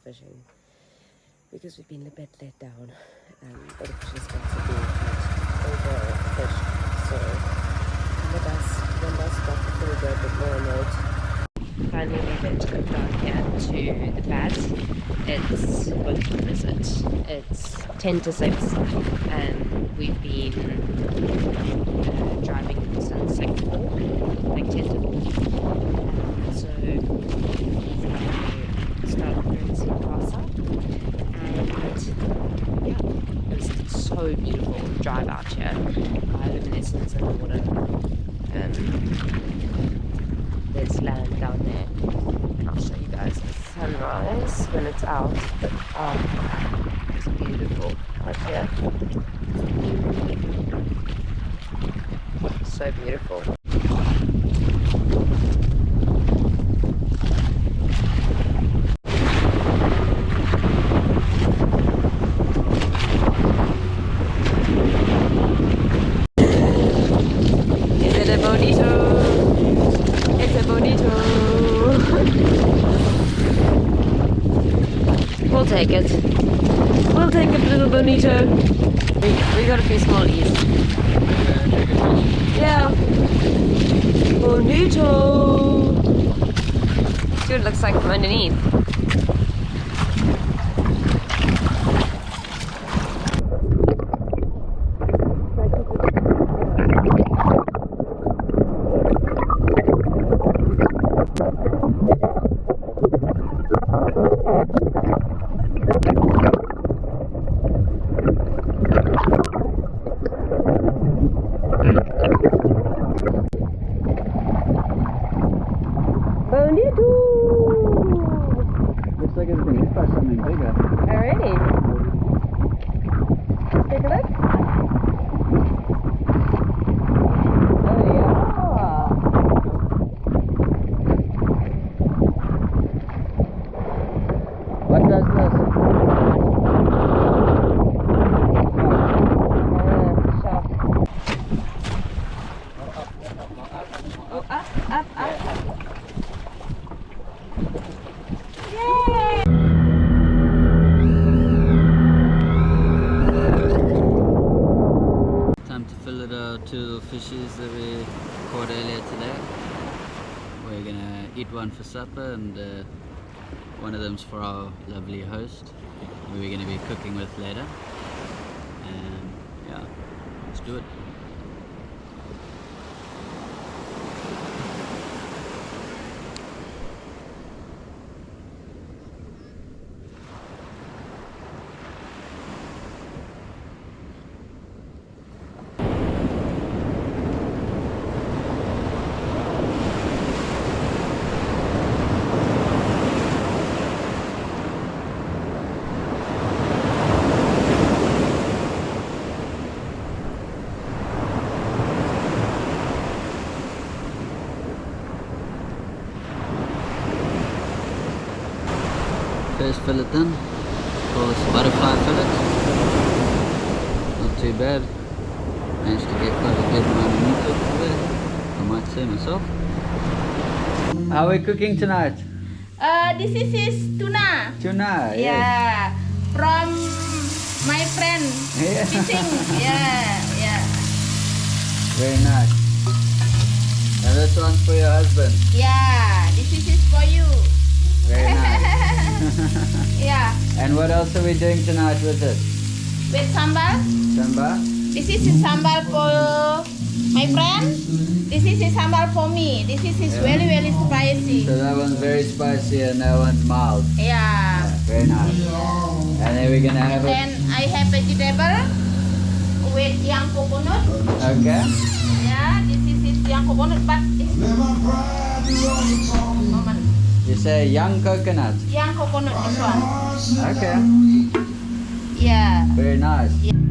fishing because we've been a bit let down. All the fishing spots have been overfished, so one last spot before we go a bit more remote. Finally made it down here to the pad. What time is it? It's 10 to 6 and we've been driving since like 4, like 10 to 4. So we started in Casa and yeah, it was so beautiful to drive out here. Bioluminescence in the water. There's land down there, and I'll show you guys the sunrise when it's out. But it's beautiful right here. So beautiful. Is it a bonito? It's a bonito. We'll take it. We'll take a little bonito. We got a few smallies. Yeah. Bonito. See what it looks like from underneath. Looks like it's been hit by something bigger. Alrighty. Take a look. Oh yeah. What does this? Shark. Oh, up. Yay! Time to fill it out two fishes that we caught earlier today. We're gonna eat one for supper and one of them's for our lovely host who we're gonna be cooking with later. And yeah, let's do it. First fillet done. Call this butterfly fillet. Not too bad. Managed to get quite a good amount of meat off of it, I might say myself. How are we cooking tonight? This is tuna. Tuna, yes. Yeah, from my friend Yeah. fishing. Yeah. Very nice. And this one's for your husband. Yeah, this is for you. Very nice. Yeah, And what else are we doing tonight with it? with sambal. Samba? This is sambal for my friend. This is sambal for me. This is very spicy. So that one's very spicy and that one's mild. Yeah. Yeah, very nice. And then we're gonna have Then I have vegetable with young coconut. Okay. Yeah, this is young coconut, but it's moment. You say young coconut. Young coconut this one. Okay. Yeah. Very nice. Yeah.